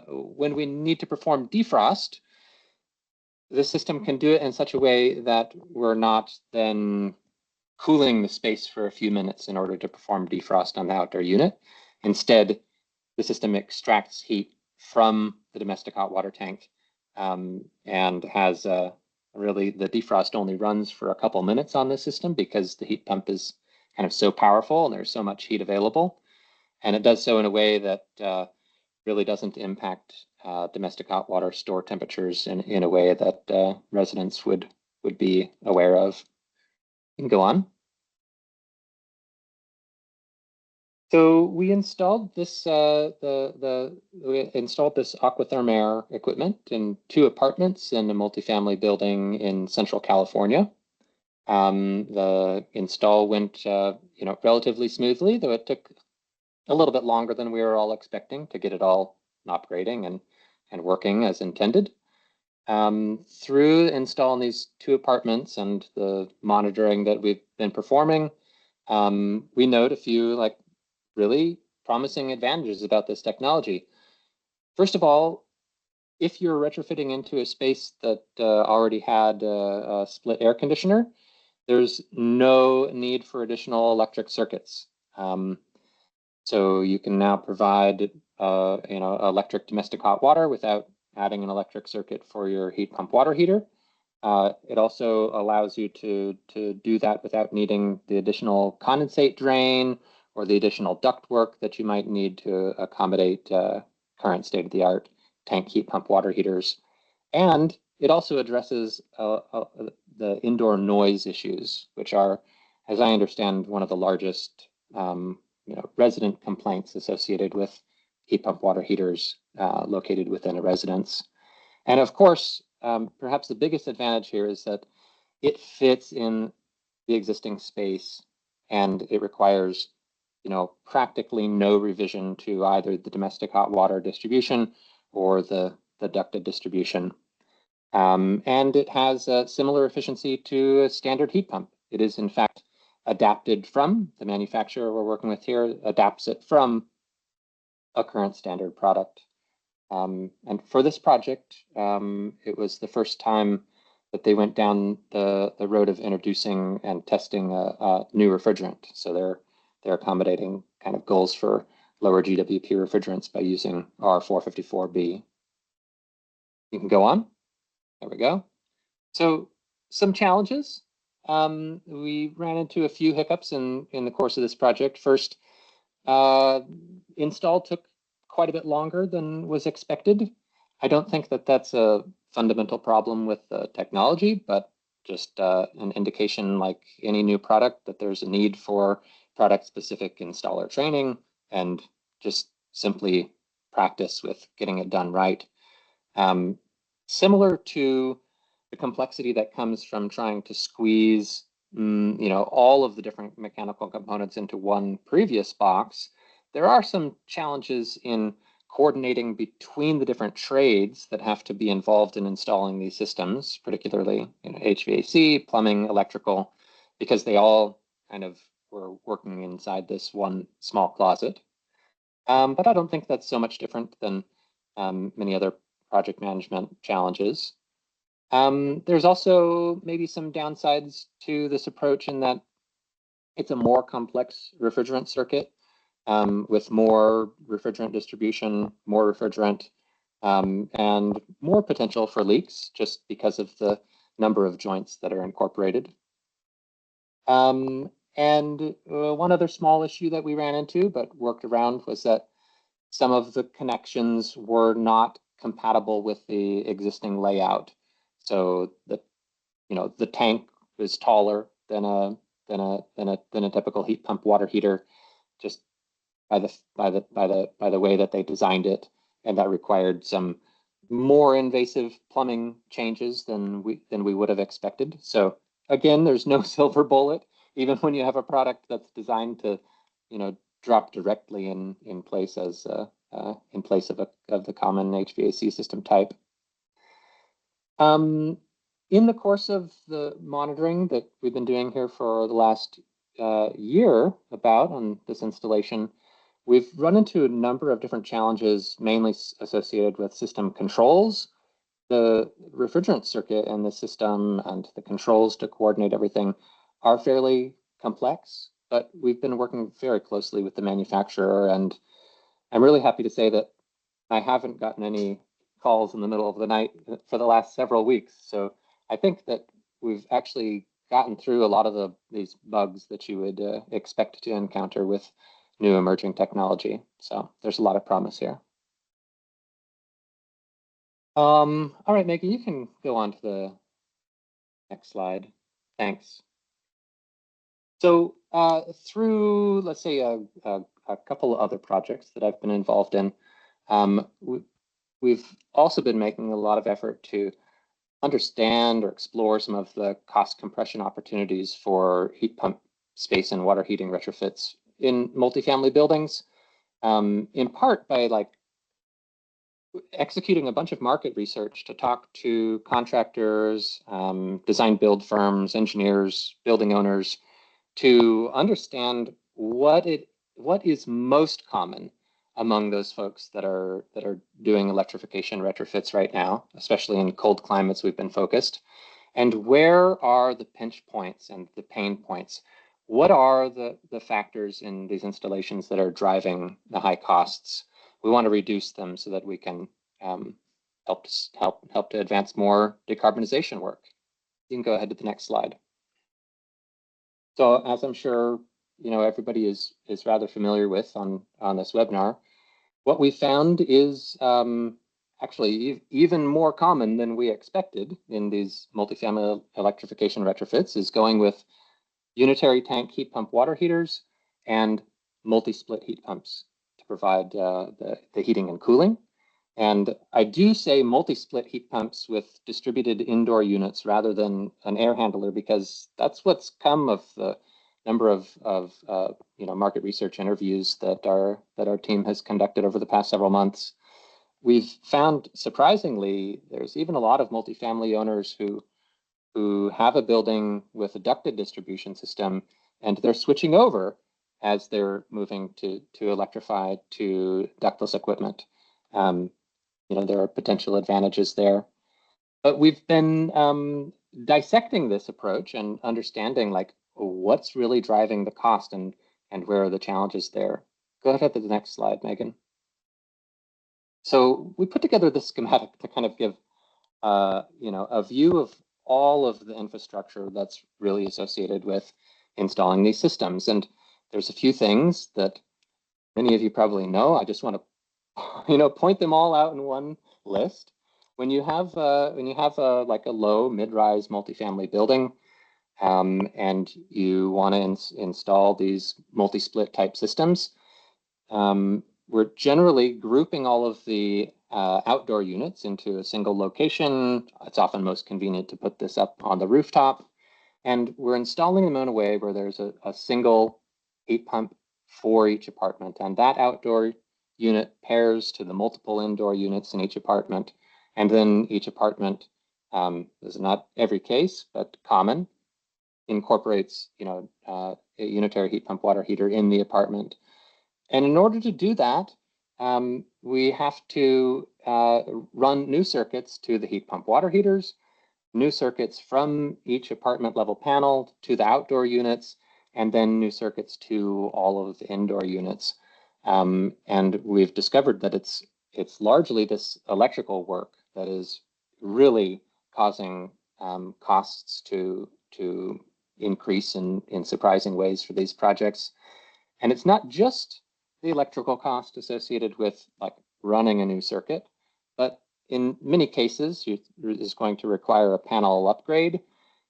when we need to perform defrost, the system can do it in such a way that we're not then cooling the space for a few minutes in order to perform defrost on the outdoor unit. Instead, the system extracts heat from the domestic hot water tank and has really, the defrost only runs for a couple minutes on the system because the heat pump is kind of so powerful and there's so much heat available. And it does so in a way that really doesn't impact domestic hot water store temperatures in a way that residents would be aware of. You can go on. So we installed this we installed this Aquatherm equipment in 2 apartments in a multifamily building in Central California. The install went relatively smoothly, though it took a little bit longer than we were all expecting to get it all operating and working as intended. Through installing these 2 apartments and the monitoring that we've been performing, we note a few really promising advantages about this technology. First of all, if you're retrofitting into a space that already had a split air conditioner, there's no need for additional electric circuits. So you can now provide electric domestic hot water without adding an electric circuit for your heat pump water heater. It also allows you to do that without needing the additional condensate drain or the additional ductwork that you might need to accommodate current state-of-the-art tank heat pump water heaters. And it also addresses the indoor noise issues, which are, as I understand, one of the largest resident complaints associated with heat pump water heaters located within a residence. And of course, perhaps the biggest advantage here is that it fits in the existing space and it requires practically no revision to either the domestic hot water distribution or the ducted distribution. And it has a similar efficiency to a standard heat pump. It is in fact adapted from, the manufacturer we're working with here adapts it from a current standard product. And for this project, it was the first time that they went down the road of introducing and testing a new refrigerant. So they're accommodating kind of goals for lower GWP refrigerants by using R454B. You can go on. There we go. So some challenges. We ran into a few hiccups in the course of this project. First, install took quite a bit longer than was expected. I don't think that that's a fundamental problem with the technology, but just an indication, like any new product, that there's a need for product-specific installer training and just simply practice with getting it done right. Similar to the complexity that comes from trying to squeeze, all of the different mechanical components into one previous box, there are some challenges in coordinating between the different trades that have to be involved in installing these systems, particularly HVAC, plumbing, electrical, because they all kind of were working inside this one small closet. But I don't think that's so much different than many other project management challenges. There's also maybe some downsides to this approach in that it's a more complex refrigerant circuit with more refrigerant distribution, more refrigerant, and more potential for leaks just because of the number of joints that are incorporated. And one other small issue that we ran into but worked around was that some of the connections were not compatible with the existing layout. So the tank was taller than a typical heat pump water heater, just by the way that they designed it, and that required some more invasive plumbing changes than we would have expected. So again, there's no silver bullet, even when you have a product that's designed to, drop directly in place as in place of the common HVAC system type. In the course of the monitoring that we've been doing here for the last year on this installation, we've run into a number of different challenges, mainly associated with system controls. The refrigerant circuit and the system and the controls to coordinate everything are fairly complex, but we've been working very closely with the manufacturer, and I'm really happy to say that I haven't gotten any calls in the middle of the night for the last several weeks. So I think that we've actually gotten through a lot of these bugs that you would expect to encounter with new emerging technology. So there's a lot of promise here. All right, Maggie, you can go on to the next slide. Thanks. So through, let's say, a couple of other projects that I've been involved in, we've also been making a lot of effort to understand or explore some of the cost compression opportunities for heat pump space and water heating retrofits in multifamily buildings, in part by executing a bunch of market research to talk to contractors, design build firms, engineers, building owners, to understand what is most common among those folks that are doing electrification retrofits right now, especially in cold climates we've been focused, and where are the pinch points and the pain points? What are the factors in these installations that are driving the high costs? We want to reduce them so that we can help to advance more decarbonization work. You can go ahead to the next slide. So as I'm sure everybody is rather familiar with on this webinar, what we found is actually even more common than we expected in these multifamily electrification retrofits is going with unitary tank heat pump water heaters and multi-split heat pumps to provide the heating and cooling. And I do say multi-split heat pumps with distributed indoor units rather than an air handler, because that's what's come of the number of market research interviews that our team has conducted over the past several months. We've found, surprisingly, there's even a lot of multifamily owners who have a building with a ducted distribution system, and they're switching over as they're moving to electrify to ductless equipment. There are potential advantages there. But we've been dissecting this approach and understanding what's really driving the cost and where are the challenges there. Go ahead to the next slide, Megan. So we put together this schematic to kind of give a view of all of the infrastructure that's really associated with installing these systems. And there's a few things that many of you probably know. I just want to point them all out in list. When you have like a low mid-rise multifamily building, and you want to install these multi-split type systems, we're generally grouping all of the outdoor units into a single location. It's often most convenient to put this up on the rooftop. And we're installing them in a way where there's a single heat pump for each apartment. And that outdoor unit pairs to the multiple indoor units in each apartment. And then each apartment, this is not every case, but common, incorporates, a unitary heat pump water heater in the apartment. And in order to do that, we have to run new circuits to the heat pump water heaters, new circuits from each apartment level panel to the outdoor units, and then new circuits to all of the indoor units. And we've discovered that it's largely this electrical work that is really causing costs to increase in surprising ways for these projects. And it's not just the electrical cost associated with like running a new circuit, but in many cases, it is going to require a panel upgrade.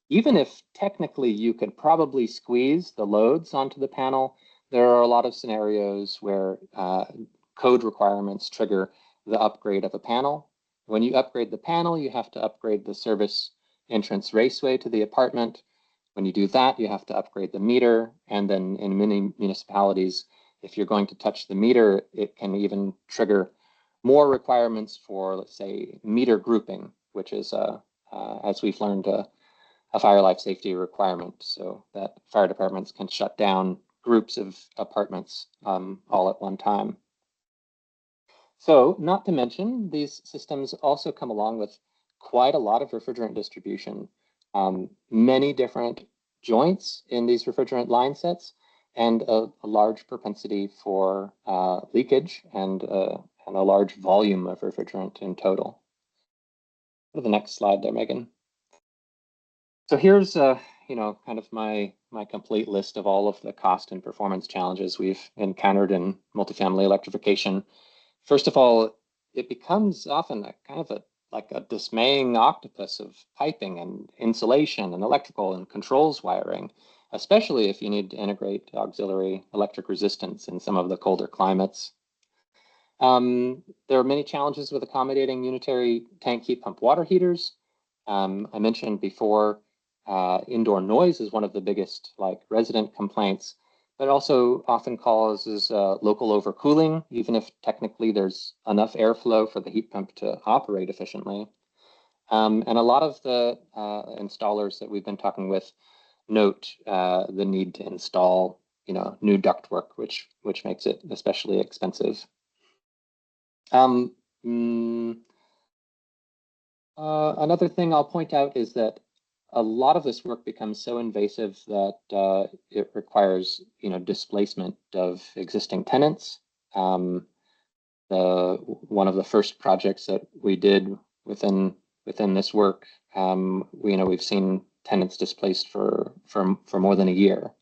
Even if technically you could probably squeeze the loads onto the panel, there are a lot of scenarios where code requirements trigger the upgrade of a panel. When you upgrade the panel, you have to upgrade the service entrance raceway to the apartment. When you do that, you have to upgrade the meter. And then in many municipalities, if you're going to touch the meter, it can even trigger more requirements for, let's say, meter grouping, which is, as we've learned, a fire life safety requirement, so that fire departments can shut down groups of apartments all at one time. So, not to mention, these systems also come along with quite a lot of refrigerant distribution, many different joints in these refrigerant line sets, and a large propensity for leakage and a large volume of refrigerant in total. Go to the next slide there, Megan. So here's kind of my complete list of all of the cost and performance challenges we've encountered in multifamily electrification. First of all, it becomes often like a dismaying octopus of piping and insulation and electrical and controls wiring, especially if you need to integrate auxiliary electric resistance in some of the colder climates. There are many challenges with accommodating unitary tank heat pump water heaters. I mentioned before, indoor noise is one of the biggest resident complaints, but also often causes local overcooling, even if technically there's enough airflow for the heat pump to operate efficiently. And a lot of the installers that we've been talking with note the need to install, new ductwork, which makes it especially expensive. Another thing I'll point out is that a lot of this work becomes so invasive that it requires, displacement of existing tenants. One of the first projects that we did within this work, we've seen tenants displaced for more than a year,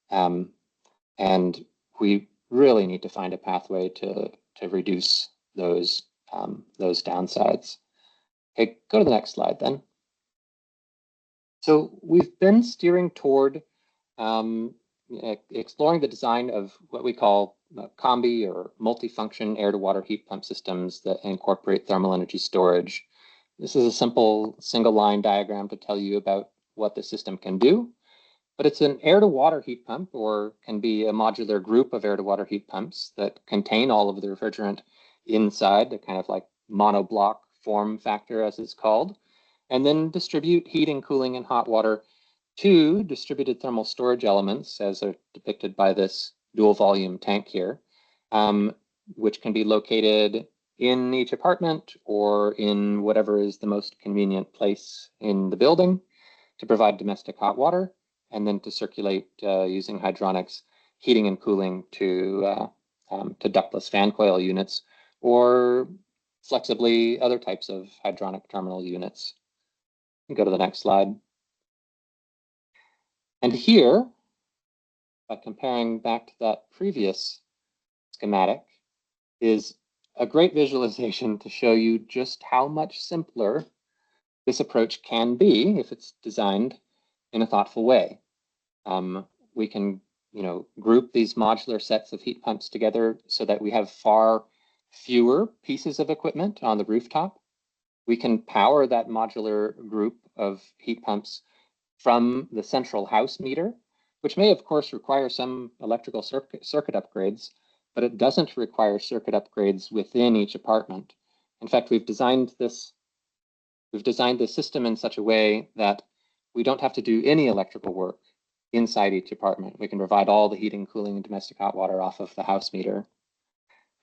and we really need to find a pathway to reduce those downsides. Okay, go to the next slide then. So we've been steering toward exploring the design of what we call combi or multifunction air-to-water heat pump systems that incorporate thermal energy storage. This is a simple single-line diagram to tell you about what the system can do, but it's an air-to-water heat pump, or can be a modular group of air-to-water heat pumps that contain all of the refrigerant inside, the kind of like monoblock form factor, as it's called, and then distribute heating, cooling, and hot water to distributed thermal storage elements, as are depicted by this dual volume tank here, which can be located in each apartment or in whatever is the most convenient place in the building to provide domestic hot water, and then to circulate using hydronics, heating and cooling to ductless fan coil units, or flexibly other types of hydronic terminal units. Go to the next slide. And here, by comparing back to that previous schematic, is a great visualization to show you just how much simpler this approach can be if it's designed in a thoughtful way. We can, group these modular sets of heat pumps together so that we have far fewer pieces of equipment on the rooftop. We can power that modular group of heat pumps from the central house meter, which may, of course, require some electrical circuit upgrades, but it doesn't require circuit upgrades within each apartment. In fact, we've designed this system in such a way that we don't have to do any electrical work inside each apartment. We can provide all the heating, cooling, and domestic hot water off of the house meter.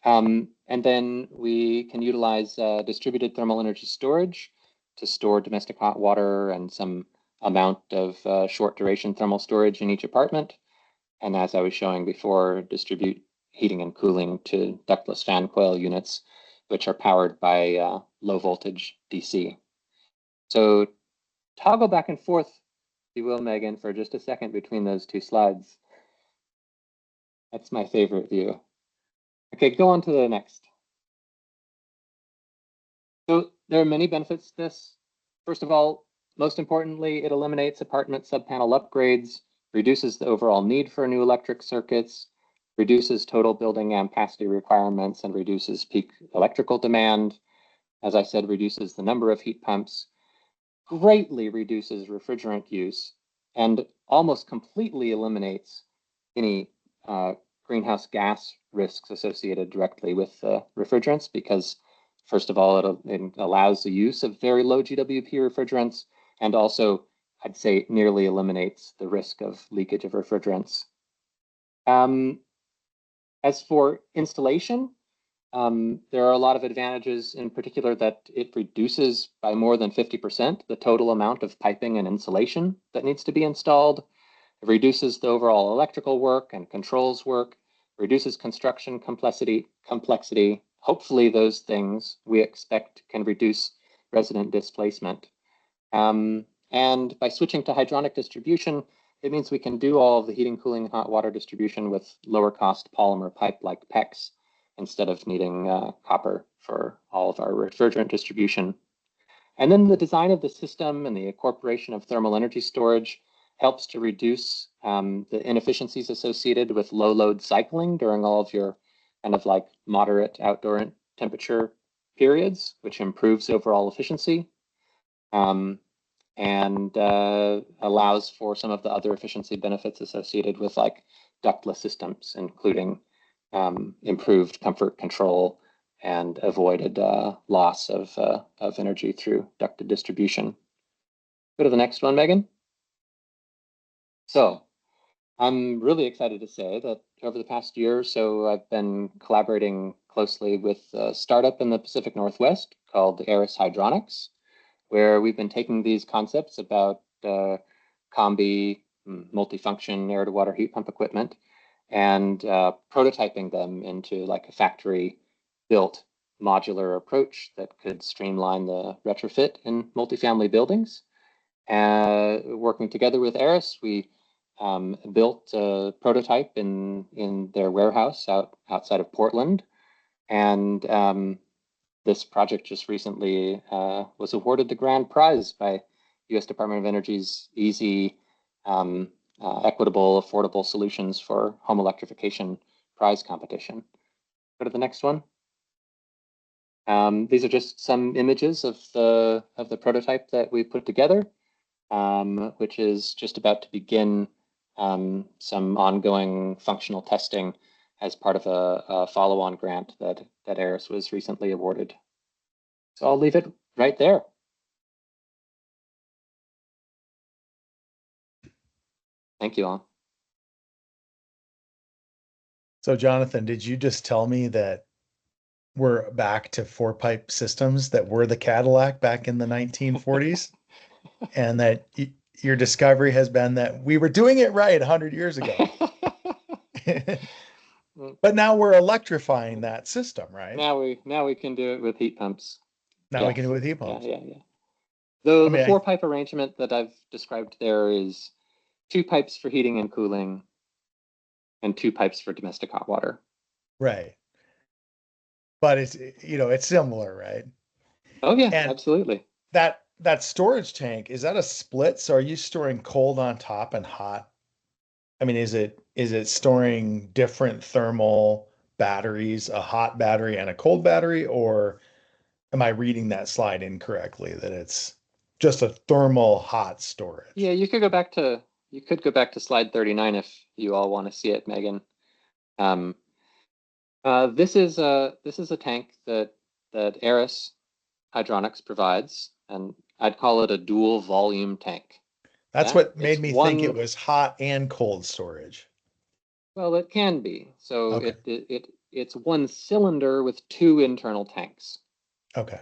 And then we can utilize distributed thermal energy storage to store domestic hot water and some amount of short duration thermal storage in each apartment. And as I was showing before, distribute heating and cooling to ductless fan coil units, which are powered by low voltage DC. So toggle back and forth, if you will, Megan, for just a second between those two slides. That's my favorite view. Okay, go on to the next. So there are many benefits to this. First of all, most importantly, it eliminates apartment subpanel upgrades, reduces the overall need for new electric circuits, reduces total building ampacity requirements, and reduces peak electrical demand. As I said, reduces the number of heat pumps, greatly reduces refrigerant use, and almost completely eliminates any greenhouse gas risks associated directly with refrigerants, because first of all, it allows the use of very low GWP refrigerants, and also I'd say nearly eliminates the risk of leakage of refrigerants. As for installation, there are a lot of advantages, in particular that it reduces by more than 50% the total amount of piping and insulation that needs to be installed. It reduces the overall electrical work and controls work, reduces construction complexity. Hopefully those things we expect can reduce resident displacement. And by switching to hydronic distribution, it means we can do all of the heating, cooling, and hot water distribution with lower cost polymer pipe like PEX instead of needing copper for all of our refrigerant distribution. And then the design of the system and the incorporation of thermal energy storage helps to reduce the inefficiencies associated with low load cycling during all of your kind of like moderate outdoor temperature periods, which improves overall efficiency. And allows for some of the other efficiency benefits associated with like ductless systems, including improved comfort control and avoided loss of energy through ducted distribution. Go to the next one, Megan. So I'm really excited to say that over the past year or so, I've been collaborating closely with a startup in the Pacific Northwest called Aris Hydronics, where we've been taking these concepts about combi, multifunction air-to-water heat pump equipment and prototyping them into like a factory-built modular approach that could streamline the retrofit in multifamily buildings. Working together with Aris, we built a prototype in their warehouse outside of Portland, and this project just recently was awarded the grand prize by U.S. Department of Energy's Easy, Equitable, Affordable Solutions for Home Electrification prize competition. Go to the next one. These are just some images of the prototype that we put together, which is just about to begin some ongoing functional testing as part of a follow-on grant that Aris was recently awarded. So I'll leave it right there. Thank you all. So Jonathan, did you just tell me that we're back to four pipe systems that were the Cadillac back in the 1940s? And that your discovery has been that we were doing it right 100 years ago. But now we're electrifying that system, right? Now we can do it with heat pumps. Now we can do it with heat pumps. Yeah. The four pipe arrangement that I've described there is 2 pipes for heating and cooling and 2 pipes for domestic hot water. Right. but it's similar, right? Oh yeah, And absolutely. that storage tank, is that a split? So are you storing cold on top and hot? I mean, is it storing different thermal batteries, a hot battery and a cold battery, or am I reading that slide incorrectly that it's just a thermal hot storage? Yeah, you could go back to slide 39 if you all want to see it, Megan. Um, this is a tank that Eris Hydronics provides, and I'd call it a dual volume tank. That's Yeah, what made it's me think it one. was hot and cold storage. Well, it can be. So Okay. it's one cylinder with two internal tanks, Okay.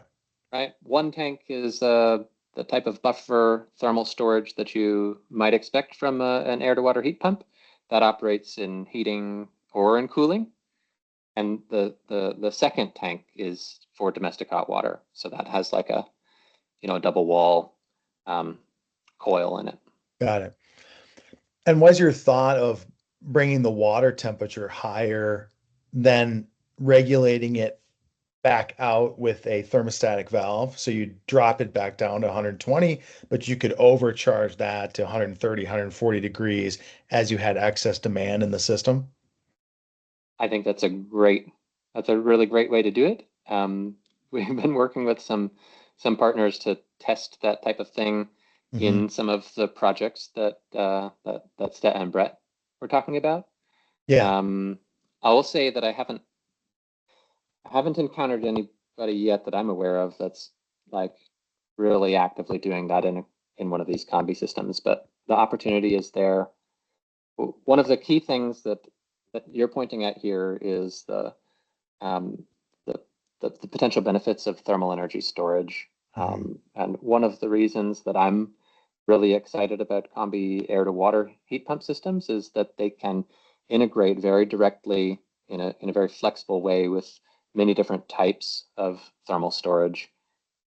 right? One tank is the type of buffer thermal storage that you might expect from an air-to-water heat pump that operates in heating or in cooling. And the second tank is for domestic hot water. So that has like a double wall um, coil in it. Got it. And was your thought of bringing the water temperature higher than regulating it back out with a thermostatic valve? So you drop it back down to 120, but you could overcharge that to 130, 140 degrees as you had excess demand in the system? I think that's a really great way to do it. We've been working with some partners to test that type of thing Hmm. in some of the projects that Stet and Brett were talking about. Yeah. Um, I will say that I haven't encountered anybody yet that I'm aware of that's like really actively doing that in one of these combi systems, but the opportunity is there. One of the key things that you're pointing at here is um, the, the potential benefits of thermal energy storage. Hmm. And one of the reasons that I'm really excited about combi air to water heat pump systems is that they can integrate very directly in a very flexible way with many different types of thermal storage.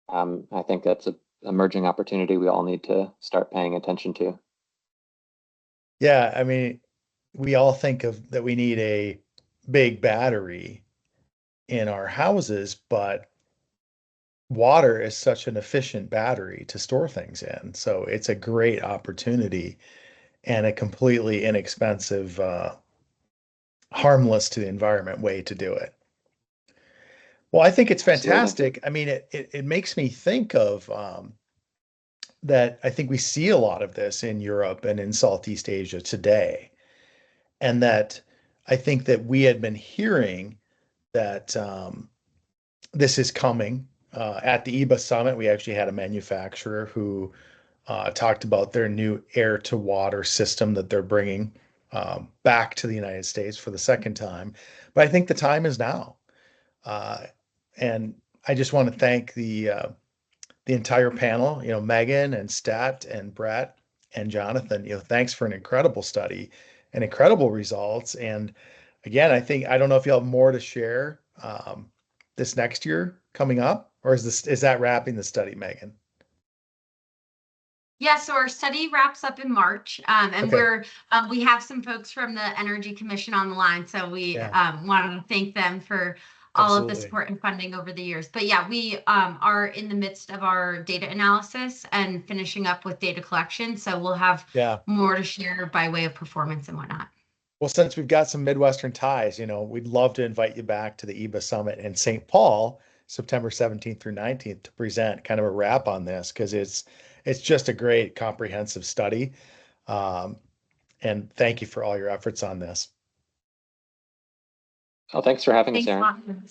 I think that's an emerging opportunity we all need to start paying attention to. Yeah. I mean, we all think of that we need a big battery in our houses, but water is such an efficient battery to store things in. So it's a great opportunity and a completely inexpensive, harmless to the environment way to do it. Well, I think it's Absolutely. fantastic. I mean, it makes me think of that I think we see a lot of this in Europe and in Southeast Asia today. And that I think that we had been hearing that this is coming. At the EBA summit, we actually had a manufacturer who talked about their new air to water system that they're bringing back to the United States for the second time. But I think the time is now. Uh, and I just want to thank the entire panel, Megan and Stat and Brett and Jonathan. Thanks for an incredible study and incredible results. And again, I don't know if you have more to share this next year coming up, or is that wrapping the study, Megan? Yeah, so our study wraps up in March, and Okay. we have some folks from the Energy Commission on the line, so we Yeah, want to thank them for all of the absolutely. support and funding over the years. But yeah, we are in the midst of our data analysis and finishing up with data collection, so we'll have Yeah. more to share by way of performance and whatnot. Well, since we've got some Midwestern ties, we'd love to invite you back to the EBA Summit in St. Paul, September 17th through 19th, to present kind of a wrap on this because it's just a great comprehensive study. Um, and thank you for all your efforts on this. Oh, thanks for having us, Thanks a Aaron. lot.